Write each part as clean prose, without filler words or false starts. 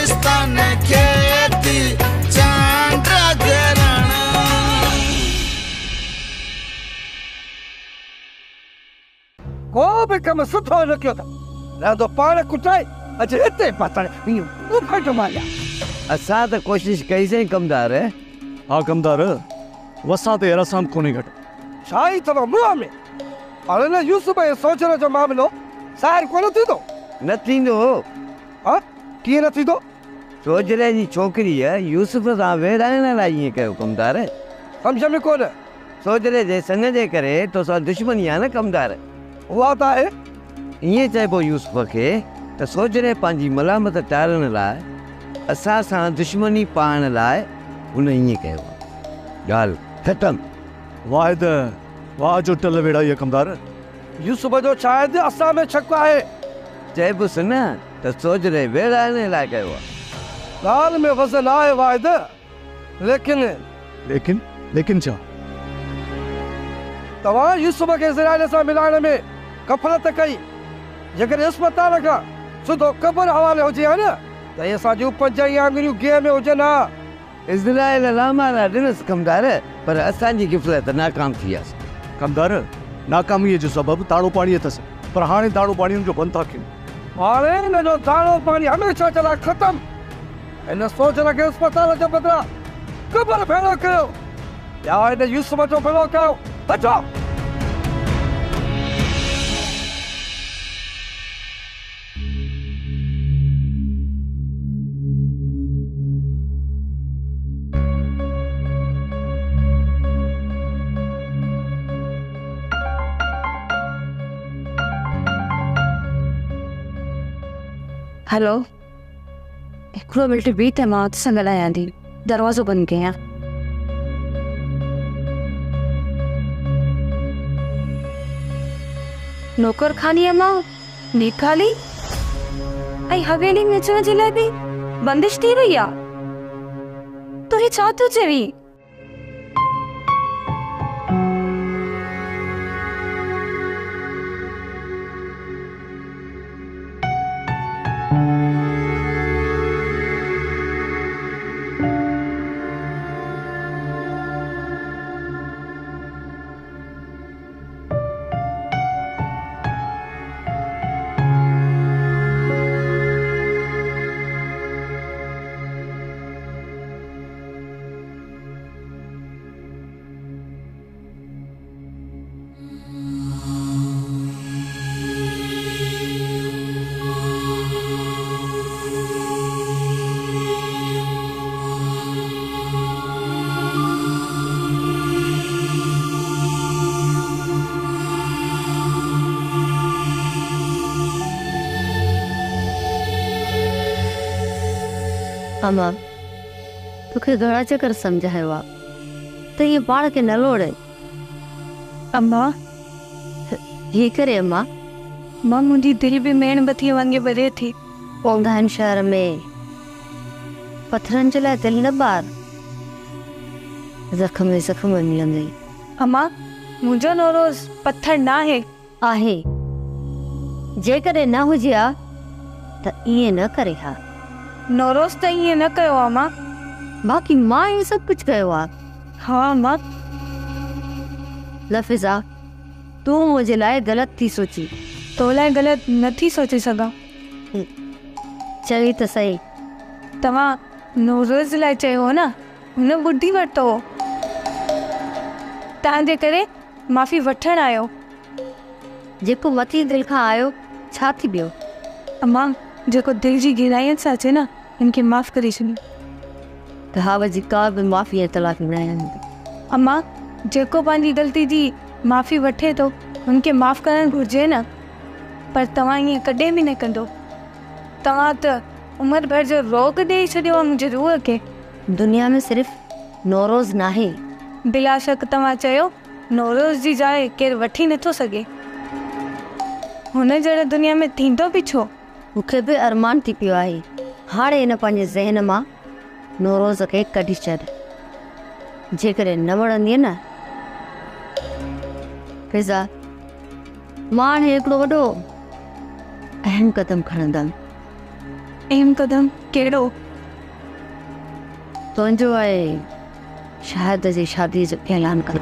स्तन खेती चांड करण। को भी कम सुठो न कयो था तो पाण कुटाए अच हिते पतण इहो फट मारिया। असां त कोशिश कईसीं कमदार। हाँ कमदार वसा ते रसाम कोनी घट शाही तो मुंह में पर न यूसुफ जे सोचण जो मामलो ज़ाहिर कोन थींदो। न थींदो। हाँ कीअं न थींदो? सोजरे जी छोकिरी यूसुफ सां वेराइण लाइ ईअं कयो कमदार। सम्झ में कोन। सोजरे जे संग जे करे तोसां दुश्मनी आहे न कमदार। उहा त आहे। ईअं चइबो यूसुफ खे त सोजरे पंहिंजी मलामत टारण लाइ असां सां दुश्मनी पाइण लाइ हुन ईअं कयो। ॻाल्हि ख़तम। वाहिद वाह जो टल वेड़ा ये कमदार। यूसुफ जो शायदि असां में शक आहे। चइबुसि न त सोजरे वेराइण लाइ कयो आहे। ॻाल्हि में वज़न आहे वाहिद, लेकिन लेकिन लेकिन छा? तव्हां यूसुफ खे इज़राइल सां मिलाइण में कफ़लत कई। जेकर अस्पताल खां सिधो क़ब्र हवाले हुजे हा न त इहे असांजूं 5 आङुरियूं गेह में हुजनि हा। इज़राइल लामारा ॾिनसि कमदार, पर असांजी गिफ़लत नाकाम थी वियासीं। कमदार नाकामीअ जो सबबु ताड़ो पाणी अथसि, पर हाणे ताड़ो पाणी जो बंदि था कयूं। हाणे हिन जो ताड़ो पाणी हमेशह जे लाइ ख़तमु। हिन सोचण खे अस्पताल जे बदिरां क़ब्र भेड़ो कयो या हिन यूसुफ जो भेड़ो कयो। अचो हेलो हिकिड़ो मिंट बीह त मां सां ॻाल्हायां थी। दरवाज़ो बंदि कयां। नौकरखानीअ मां निकाली ऐं हवेली में अचण जे लाइ बि बंदिश थी वई आहे। तूं ही छा थो चवीं? अम्मा तोखे घणा चक्कर समझायो आहे त ये बाढ़ के न लोड़े। अम्मा ये करे अम्मा। मां मुंहिंजी दिलि बि मेणबतीअ वांगुरु ॿरे थी। ओंधान शहर में पत्थरनि जे लाइ दिलि न ॿार, ज़ख़्म में ज़ख़्म मिलंदई। अम्मा मुंहिंजो नौरोज़ पत्थर न आहे। आहे जेकॾहिं न हुजे हा त ईअं न करे हा। नौरोज़ त ईअं न कयो आहे मां। बाक़ी मां इहो सभु कुझु कयो आहे। हाँ मां। लफ़िज़ा तूं मुंहिंजे लाइ ग़लति थी सोची। तो लाइ ग़लति नथी सोचे सघां। चई त सही। तव्हां नौरोज़ लाइ चयो हो न, हुन ॿुधी वरितो हो। तव्हांजे करे माफ़ी वठणु आयो। जेको मथी दिलि खां आयो छा थी वियो? अम्मा जेको दिलि जी गहराईअ सां अचे न हिनखे माफ़ करे छॾियो। कहावत जी का बि माफ़ी ऐं तलाक़ न आहे। अम्मा जेको पंहिंजी ग़लती जी माफ़ी वठे थो हुनखे माफ़ करणु घुरिजे न, पर तव्हां ईअं कॾहिं बि न कंदो। तव्हां त उमिरि भर जो रोग ॾेई छॾियो आहे मुंहिंजे रूह खे। दुनिया में सिर्फ़ नौरोज़ न आहे। बिला शक तव्हां चयो नौरोज़ जी जाइ केरु वठी नथो सघे। हुन जहिड़ो दुनिया में थींदो बि छो? मूंखे बि अरमान थी पियो आहे हाणे हिन पंहिंजे ज़हन मां नौरोज़ खे कढी छॾ। जेकॾहिं न वणंदी न फिज़ा, मां हाणे हिकिड़ो वॾो अहम क़दम खणंदमि। एम कदम कहिड़ो? तुंहिंजो आहे शाहिद जी शादी जो ऐलान कर।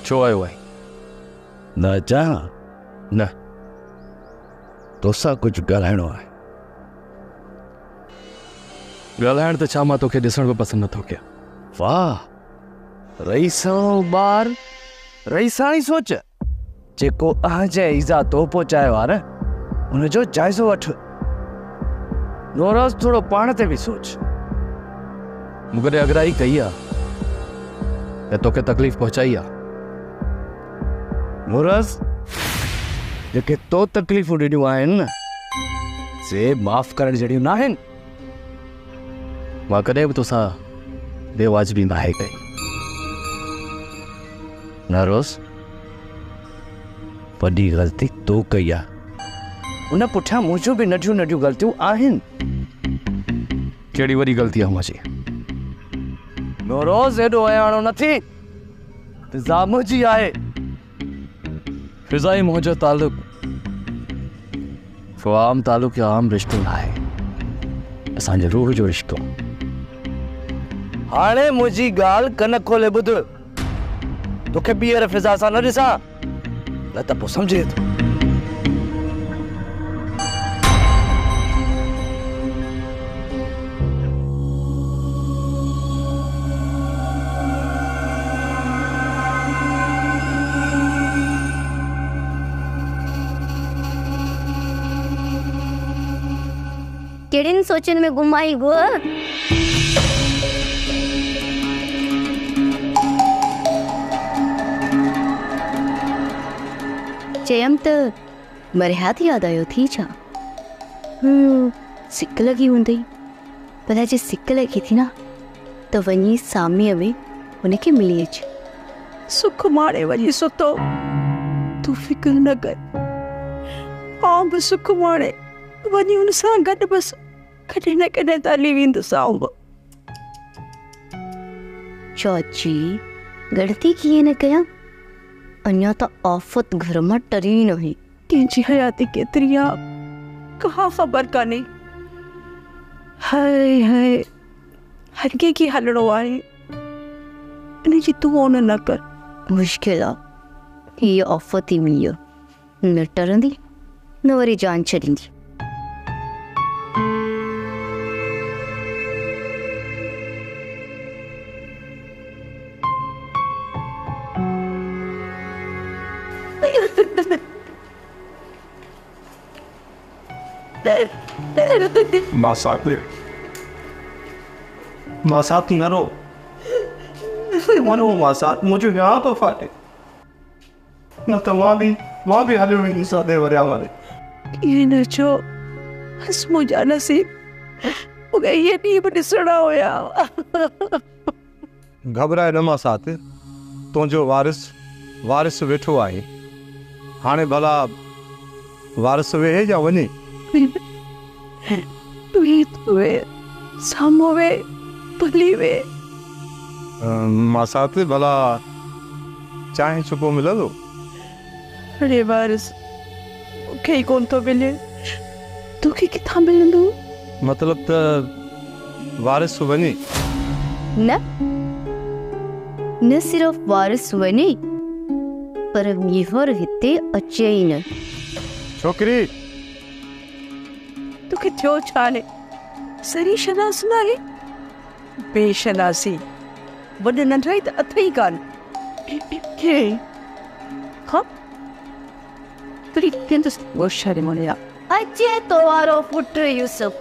छो आयो आहे? न अचां न तोसां कुझु ॻाल्हाइणो आहे। ॻाल्हाइण त छा, मां तोखे ॾिसण बि पसंदि नथो कयां। वाह, रईसाणो ॿार रईसाणी सोच। जेको अज ईज़ा तो पहुचायो आहे न, उनजो जाइज़ो वठ। नौरोज़ थोरो पाण ते बि सोच। मूं कॾहिं अगराई कई आहे या तोखे तकलीफ़ पहुचाई आहे? नौरोज़, जेके तो तकलीफ़ूं ॾिनियूं आहिनि न, से माफ़ करण जहिड़ियूं न आहिनि। मां कॾहिं बि तोसां बेवाजिबी नाहे कई। नौरोज़, वॾी ग़लती तो कई आहे। उन पुठियां मुंहिंजूं बि नंढियूं नंढियूं ग़लतियूं आहिनि। कहिड़ी वॾी ग़लती आहे मुंहिंजी? नौरोज़, एॾो अयाणो न थी। फिज़ा मुंहिंजी आहे। फिज़ाई मुंहिंजो तालुक आम तालुक या आम रिश्तो न आहे, असांजे रूह जो रिश्तो। हाणे मुंहिंजी ॻाल्हि कन खोले ॿुध। तोखे ॿीहर फिज़ा सां न ॾिसां न त पोइ सम्झे थो। कहिड़ियुनि सोचनि में गुम आई गो? चयमि त मरियाद यादि आयो थी छा? सिक लॻी हूंदई। भला जे सिक लॻी थी न त वञी सामीअ में हुनखे मिली अच। सुख माणे वञी सुतो, तूं फिक्र न कर। आउं बि सुख माणे वञी हुन सां गॾु बसि कॾहिं न कॾहिं त हली वेंदुसि। आउं बि चाची, गलती कीअं न कयां? अञा त आफ़त घर मां टरी न हुई। कंहिंजी हयाती केतिरी आहे का ख़बर कान्हे। हाय हाय, हर कंहिंखे हलणो आहे, इन जी तूं ओन न कर। मुश्किल आहे, हीअ आफ़त ई मिली आहे। न टरंदी न वरी जान छॾींदी। मासात न रो। वनो मासात मुझे यहाँ तो फाटे न तो वहाँ भी हलियो वेंदी सादे वरिया वाले। ये न छो, हस मुंहिंजा नसीब मूंखे इहे ॾींहं बि ॾिसणा हुया। घबराए न मासात, तुंहिंजो वारिस वेठो आहे। हाणे भला वारिस वेहे या वञे? वे साम्हूं वे, भली वे। मासात भला चांहि सुबुह मिलंदो? अरे वारिस, मूंखे ई कोन थो मिले, तोखे किथां मिलंदो? मतलब त वारिस वञे? न सिर्फ वारिस वञे, पर मीहर हिते अचे ई न। छोकिरी, तोखे थियो छा ने? सरी शनास न आहे? बेशनासी वॾ नंढा ई त अथई कान। हाँ, तुरी कंदुसि वो शर्मणिया। अचे तो वारो पुट यूसुफ।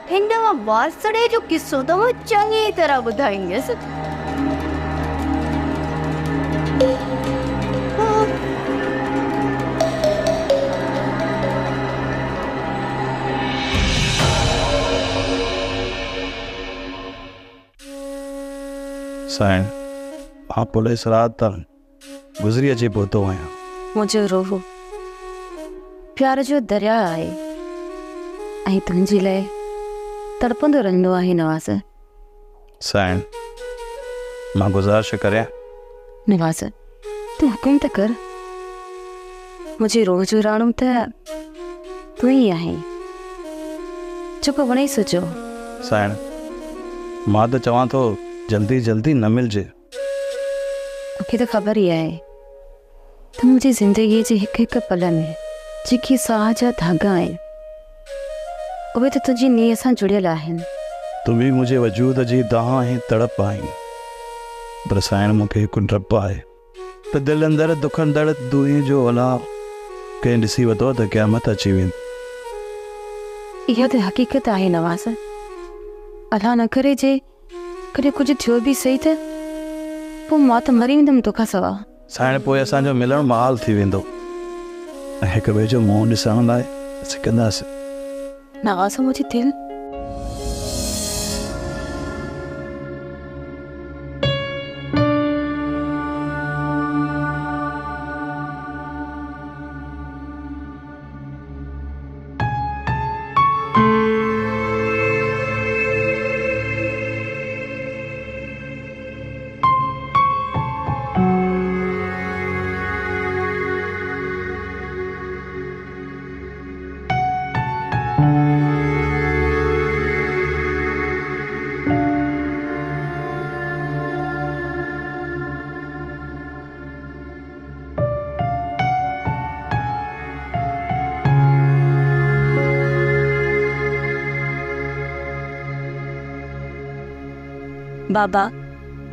हिन वासड़े जो किस्सो तो मां चङी तरह ॿुधाईंदसि। साईं, आप पुलिस रात तक गुज़री अचे पहुतो आहियां। मुंहिंजो रोह प्यार जो दरिया आहे ऐं तुंहिंजे लाइ तड़पंदो रहंदो आहे नवाज़। साइण मां गुज़ारिश करियां? नवाज़ तूं हुकुम त कर। मुंहिंजे रोह जो राणो त तूं ई आहीं जेको वणे सोचो। साइण मां त चवां थो जल्दी जल्दी न मिलजे। मूंखे त ख़बर ई आहे त मुंहिंजी ज़िंदगीअ जे हिकु हिकु पल में जेकी साह जा धागा आहिनि उहे त तुंहिंजी नीअ सां जुड़ियल आहिनि। तूं बि मुंहिंजे वजूद जी दाह ऐं तड़प आहीं। पर साइण मूंखे हिकु डपु आहे त दिलि अंदरि दुखंदड़ दूंहें जो अलाव कंहिं ॾिसी वरितो त क़यामत अची वेंदी। इहा त हक़ीक़त आहे नवाज़। अलाह न करे जे कॾहिं कुझु थियो बि सही त पोइ मां त मरी वेंदमि तोखां सवा। साइण पोइ असांजो मिलणु महाल थी वेंदो ऐं हिक ॿिए जो मुंहुं ॾिसण लाइ सिकंदासीं। नवाज़ मुंहिंजी दिलि बाबा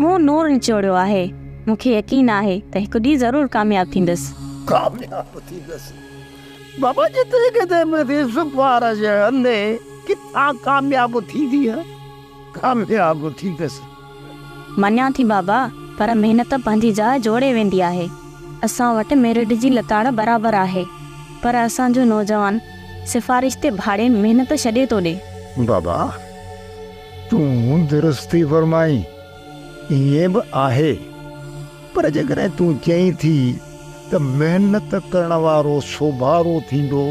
मूं नूर निचोड़ियो आहे। मूंखे यकीन आहे त हिकु ॾींहुं ज़रूरु कामयाबु थींदसि। कामयाब थींदसि बाबा जेतिरे किथे मेरे सुपार जे अंदे किथां कामयाब थींदी आहे। कामयाब थींदसि मञा थी बाबा, पर महिनत पंहिंजी जाइ जोड़े वेंदी आहे। असां वटि मेरिट जी लताड़ बराबरि आहे, पर असांजो नौजवान सिफारिश ते भाड़े महिनत छॾे थो ॾे। बाबा तूं दुरुस्ती फरमाई, ईअं बि आहे, पर जेकॾहिं तूं चईं थी त महिनत करण वारो सोभारो थींदो,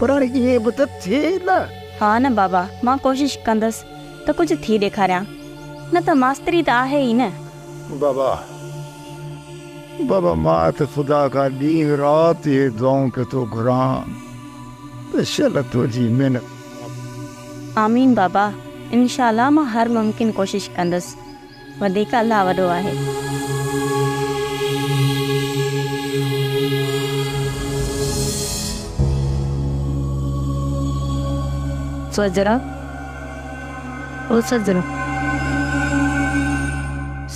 पर हाणे ईअं बि त थिए न। हा न बाबा, मां कोशिश कंदसि त कुझु थी ॾेखारियां, न त मास्तरी त आहे ई न। बाबा बाबा मां त ख़ुदा खां ॾींहुं राति इहे दुआऊं के थो घुरां त शल तुंहिंजी महिनत। आमीन बाबा, इंशाअल्लाह मां हर मुमकिन कोशिश कंदसि। वधीक अल्लाह वॾो आहे। सोचरा ओ सजरा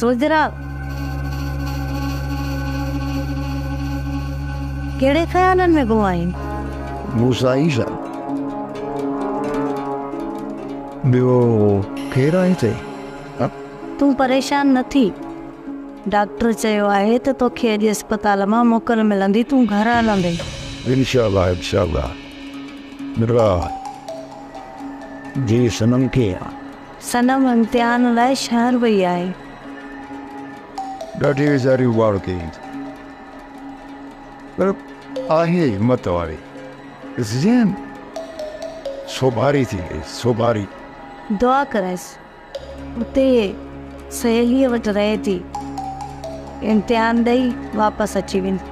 सोचरा कहिड़े ख़यालनि में गुम आहिनि? मूसा ईसा ॿियो केरु आहे हिते? तूं परेशान न थी। डॉक्टर चयो आहे त तोखे अॼु अस्पताल मां मोकल मिलंदी, तूं घर हलंदे। इंशाअल्लाह इंशाअल्लाह। मिर्गा जी सनम कीअं आहे? सनम इम्तिहान लाइ शहर वई आहे। ॾाढी वीचारी वार कई, पर आहे हिमत वारी। ज़हन सोभारी थी वई, सोभारी। दुआ कराइसि, उते सहेलीअ वटि रहे थी, इम्तिहान ॾेई वापसि अची वेंदी।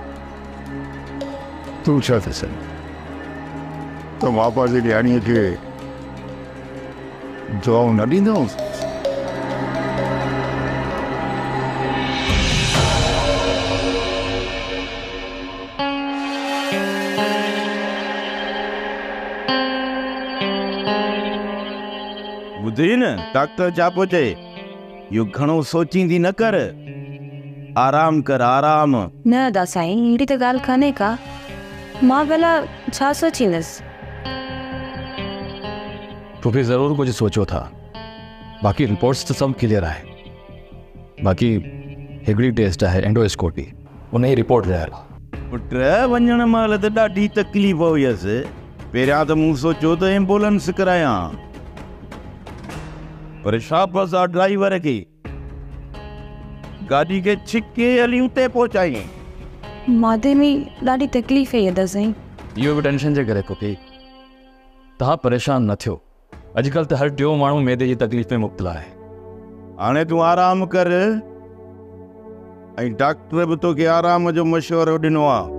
तूं छा थी सघे त वापसि जी ॾियाणीअ खे दुआऊं न ॾींदो? ॿुधी न डॉक्टर छा पियो चए? इहो घणो सोचींदी न कर, आराम कर आराम। न दा साईं, अहिड़ी त ॻाल्हि कान्हे का। मां भला छा सोचींदसि? तो भी ज़रूर कुछ सोचो था। बाकी रिपोर्ट्स तो सब क्लियर है। बाकी हिकिड़ी टेस्ट है एंडोस्कोपी, उन जी रिपोर्ट रहियल। पुट वञण महिल त ॾाढी तकलीफ़ हुयसि। पहिरियां त मूं सोचियो त एम्बुलेंस करायां, पर शाबस ड्राइवर खे गाॾी खे छिके हली उते पहुचाई। मादे में ॾाढी तकलीफ़ आहे अदा साईं। इहो बि टेंशन जे करे पुफी तव्हां परेशान न थियो। अॼुकल्ह त हर टियों माण्हू मैदे जी तकलीफ़ में मुब्तला आहे। हाणे तूं आराम कर ऐं डॉक्टर बि तोखे आराम जो मशवरो ॾिनो आहे।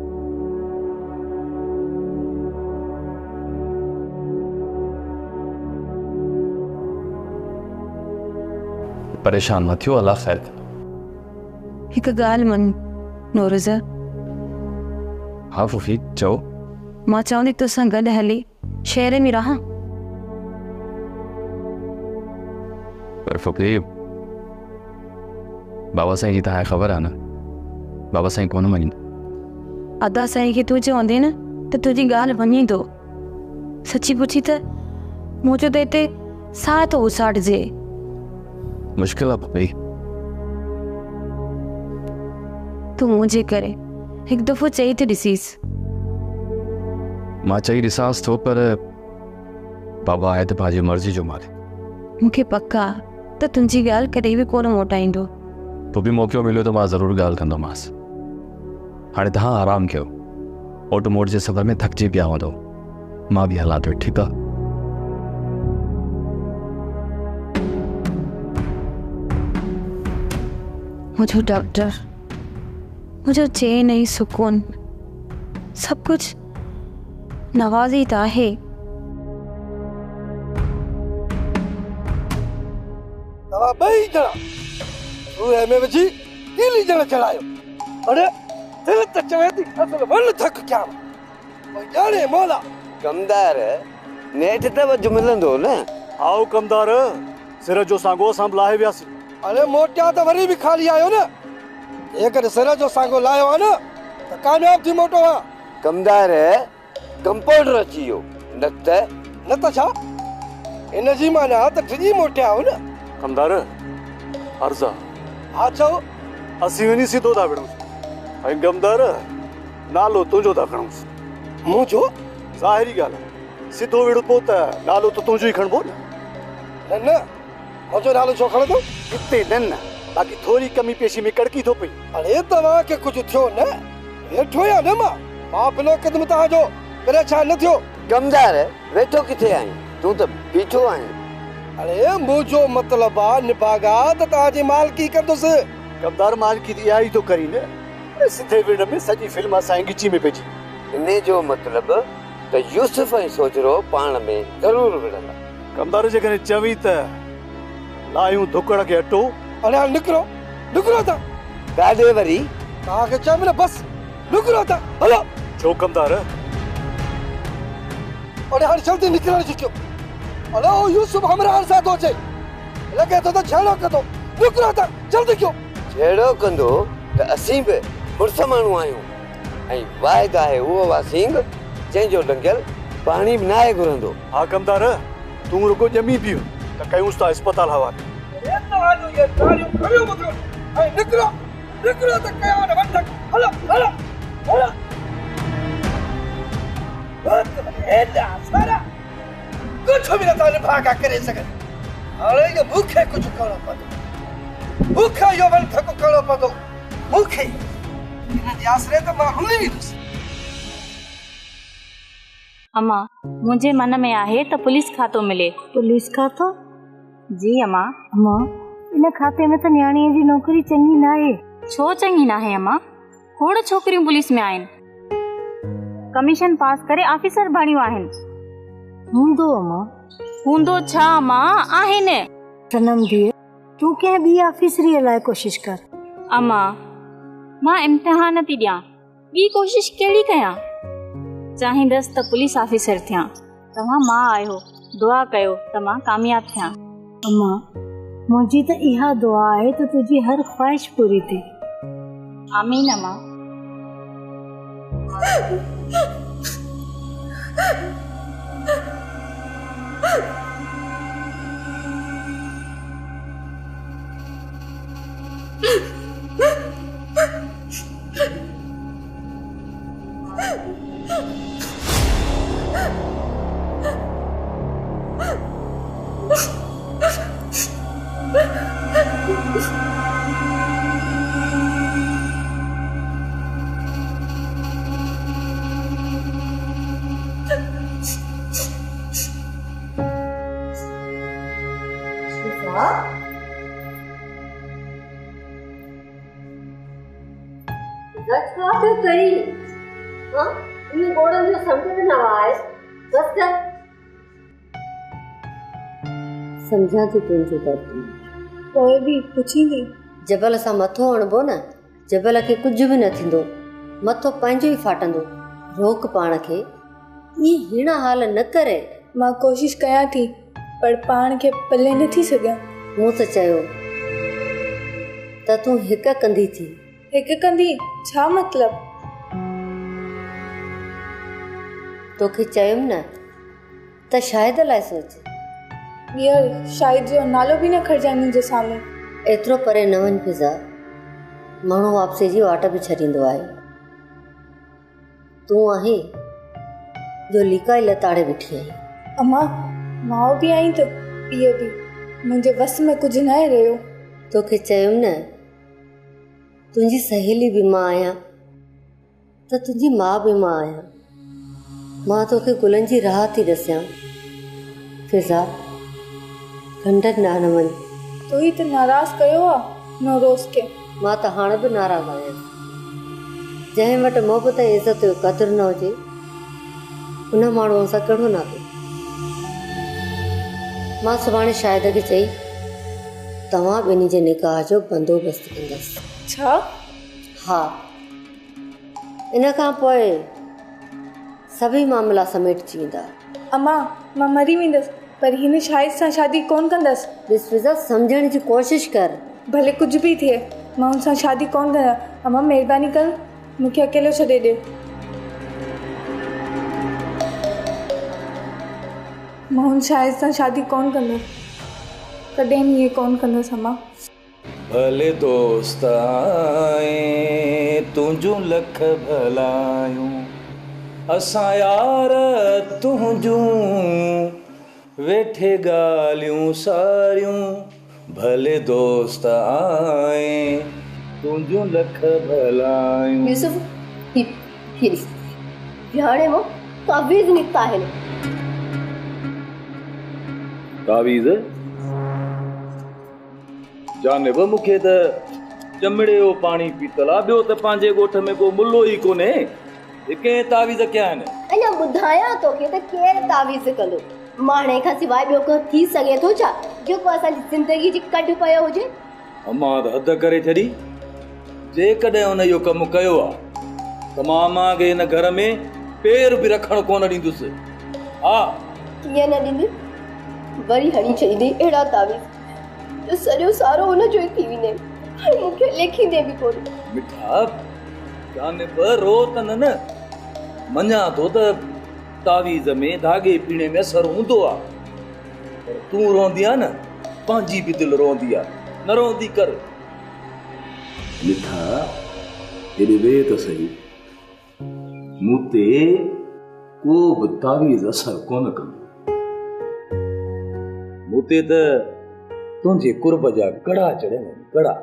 परेशान न थियो, अल्लाह ख़ैर करे। हिकु ॻाल्हि मन नौरोज़ा, हाँ फुफी चओ। मां चवंदी तोसां गॾु हली शहर में रहां। पर फुफी बाबा साईं जी तव्हांखे ख़बर आहे न, बाबा साईं कोन मञींदा। अदा साईं खे तूं चवंदे न त तुंहिंजी ॻाल्हि मञींदो। सची पुछी त मुंहिंजो त हिते साह थो उसाटजे। मुश्किल आहे फुफी। तूं मुंहिंजे करे हिकु दफ़ो चई त ॾिसीस। मां चई ॾिसांसि थो, पर बाबा आहे त पंहिंजी मर्ज़ी जो मालिक। मूंखे पक आहे त तुंहिंजी ॻाल्हि कॾहिं बि कोन मोटाईंदो। तो बि मौक़ो मिलियो त मां ज़रूरु ॻाल्हि कंदोमांसि। हाणे तव्हां आराम कयो, ओट मोट जे सफ़र में थकिजी पिया हूंदो, मां बि हलां थो, ठीकु आहे? मुझो डॉक्टर, मुझो चैन ऐं सुकून सब कुछ नवाज़ी त आहे। तव्हां ॿई ॼणा रूह में विझी कीली ॼण चढ़ायो। अरे दिल त चवे थी असल वन थक कयां। भई ॼाणे मौला कमदार नेठ त वज मिलंदो न। आओ कमदार, सिर जो सांगो असां लाहे वियासीं। अरे मोटिया त वरी बि खाली आयो न। जेकर सिर जो सांगो लायो आहे न त कामयाब थी मोटो आहे। कमदार कंपाउंडर अची वियो, न त छा इन जी माना त डिॼी मोटिया हो न। कमदार अर्ज़ा हा चओ। असीं वञी सिधो था विढ़ूं ऐं कमदार नालो तुंहिंजो था खणूं। मुंहिंजो? ज़ाहिरी ॻाल्हि आहे, सिधो विढ़ो पोइ त नालो त तुंहिंजो ई खणबो न। न मुंहिंजो नालो छो खणंदो? हिते न, बाक़ी थोरी कमी पेशी में कड़की थो पई। अरे तव्हांखे कुझु थियो न? वेठो या न मां बिलो क़दम तव्हांजो परेशान न थियो। कमदार वेठो किथे आहीं, तूं त बीठो आहीं। अरे मुंहिंजो मतिलब आहे निभागा त तव्हांजी मालकी कंदुसि। कमदार मालकी इहा ई थो करी न। सिधे विढ़ में सॼी फिल्म असांजी गिची में पइजी। इन जो मतिलब त यूसुफ ऐं सोजरो पाण में ज़रूरु विढ़ंदा। कमदार जेकॾहिं चवी त लायूं धुकड़ खे अटो। अरे हाणे निकिरो था। काॾे वरी? तव्हांखे चयो न बस निकिरो था, हलो। छो कमदार? अरे हाणे जल्दी निकिरण जी कयो। अरे ओ यूसुफ हमरा सां थो अचे, लॻे थो त छेड़ो कंदो। निकिरो था, जल्दी कयो। छेड़ो कंदो त असीं बि मुड़ुस माण्हू आहियूं ऐं वाइद आहे उहो वासिंग जंहिंजो लंघियल पाणी बि नाहे घुरंदो। हा कमदार, तूं रुगो ॼमी पियो त कयूंसि था अस्पताल हवाले। तव्हांजो ये गाड़ियूं खणियो ॿुधो ऐं निकिरो त कयो न वठक। हलो एॾा सारा कुझु बि नथा निभागा करे सघनि। हाणे इहो मूंखे कुझु करिणो पवंदो। मूंखे इहो वन थको करिणो पवंदो। मूंखे हिन जे आसरे त मां हुन ईंदुसि। अम्मा, मुंहिंजे मन में आहे त पुलिस खातो मिले। पुलिस खातो? जी अम्मा। अम्मा, इन खाते में त न्याणीअ जी नौकरी चङी न आहे। छो चङी न आहे अम्मा? खोड़ छोकिरियूं पुलिस में आहिनि, कमीशन पास करे ऑफिसर बणियूं आहिनि। हूंदो अम्मा। हूंदो छा अम्मा, आहिनि। सनम धीअ, तूं कंहिं ॿी ऑफिसरीअ लाइ कोशिश कर। अम्मा, मां इम्तिहान थी ॾियां, ॿी कोशिश कहिड़ी कयां? चाहींदसि त पुलिस ऑफिसर थियां। तव्हां मां आहियो, दुआ कयो त मां कामयाब थियां। अम्मा, मुंहिंजी त इहा दुआ आहे त तुंहिंजी हर ख्वाहिश पूरी थिए। आमीन अम्मा। समझा थी तुंहिंजो दर्द पोइ बि पुछींदी। जबल सां मथो हणबो न, जबल खे कुझु बि न थींदो, मथो पंहिंजो ई फाटंदो। रोक पाण खे, ईअं हीणा हाल न करे। मां कोशिश कयां थी पर पाण खे पले नथी सघां। मूं त चयो त तूं हिकु कंदी थी। हिकु कंदी छा मतिलब? तोखे चयुमि न त शायद लाइ सोच। यार शायद जो नालो बि न खणजां मुंहिंजे साम्हूं। एतिरो परे न वञ फिज़ा, माण्हू वापसी जी वाट बि छॾींदो आहे। तूं आहीं जो लिकाई लताड़े बीठी आई। अम्मा माउ बि आई त इहो बि मुंहिंजे वस में कुझु न आहे रहियो। तोखे चयुमि न तुंहिंजी सहेली बि मां आहियां त तुंहिंजी माउ बि मां आहियां। मां तोखे गुलनि जी राह थी ॾसियां। फिज़ा खंडर न वञ। तूं ई त नाराज़ कयो आहे नौरोज़ खे। मां त हाणे बि नाराज़ आहियां। जंहिं वटि मोहबत ऐं इज़त जो क़दुरु न हुजे उन माण्हूअ सां कहिड़ो नातो। मां सुभाणे शायद खे चई तव्हां ॿिन्ही जे निकाह जो बंदोबस्तु कंदसि। छा? हा, इन खां पोइ सभई मामला समेटिजी वेंदा। अम्मा मां मरी वेंदसि पर हिन शाहिद सां शादी कोन कंदसि। ॾिस फिज़ा, सम्झण जी कोशिशि कर। भले कुझु बि थिए मां हुन सां शादी कोन कंदा। अम्मा महिरबानी कर मूंखे अकेलो छॾे ॾियो। मां हुन शाहिद सां शादी कोन कंदसि, कॾहिं बि ईअं कोन कंदसि। अम्मा भले दोस्त आए तुंहिंजूं लख भलायूं, असां यार तुंहिंजूं वेठे ॻाल्हियूं सारियूं। भले दोस्त आए तुंहिंजूं लख भलायूं। यूसुफ हाणे वो तावीज़ निकिता आहिनि। तावीज़ जाने बि मूंखे त चमड़े जो पाणी पीतल आहे, ॿियो त पंहिंजे ॻोठ में को मुल्लो ई कोन्हे। कंहिं तावीज़ कया आहिनि? अञा ॿुधायां तोखे त केरु तावीज़ कंदो। माणे खां सवाइ ॿियो को थी सघे थो छा जेको असांजी ज़िंदगी जी कढ पियो हुजे? मां त हद करे छॾी। जेकॾहिं हुन इहो कमु कयो आहे त मां खे हिन घर में पेर बि रखणु कोन ॾींदुसि। हा, कीअं न ॾींदी? वरी हणी छॾींदी अहिड़ा तावीज़ जो सॼो सारो हुनजो ई थी वेंदे। हाणे मूंखे लेखींदे बि कोन। मिठा जाने बि रो त न मञा थो त तावीज़ में धागे पीणे में असरु हूंदो आहे, पर तूं रोंदी आहे न, पंहिंजी बि दिलि रोंदी आहे। न रोंदी कर। मिठा हेॾे वेह त सही, मूं ते को बि तावीज़ असरु कोन कंदो। मूं ते त तुंहिंजे कुर्ब जा कड़ा चढ़ियल आहिनि, कड़ा।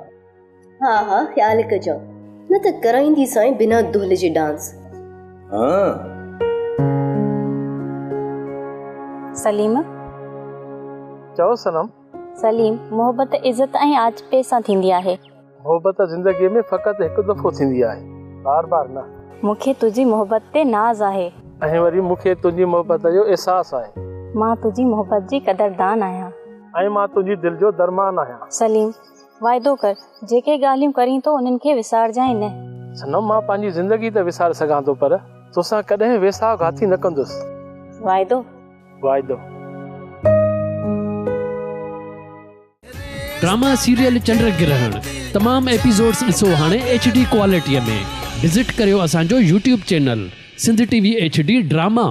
हा हा, ख़्यालु कजो न त कराईंदी साईं बिना दुहल जे डांस। हाँ सलीम चओ सनम। सलीम, मोहब्बत इज़त ऐं आजपे सां थींदी आहे। मोहब्बत ज़िंदगीअ में फ़क़ति हिकु दफ़ो थींदी आहे, बार बार न। मूंखे तुंहिंजी मोहब्बत ते नाज़ आहे ऐं वरी मूंखे तुंहिंजी मोहब्बत जो एहसास आहे। मां तुंहिंजी मोहब्बत जी क़दरदान आहियां ऐं मां तुंहिंजी दिलि जो दरमान आहियां। सलीम, वाइदो कर जेके ॻाल्हियूं करीं तो उन्हनि खे विसारजांइ न। सनम, मां पंहिंजी ज़िंदगी त विसारे सघां थो पर तोसां कॾहिं वेसा घाती न कंदुसि। वाइदो? वाइदो। ड्रामा सीरियल चंद्रग्रहण तमाम एपिसोड्स ॾिसो हाणे HD क्वालिटीअ में। विज़िट करियो असांजो YouTube channel Sindh TV HD drama.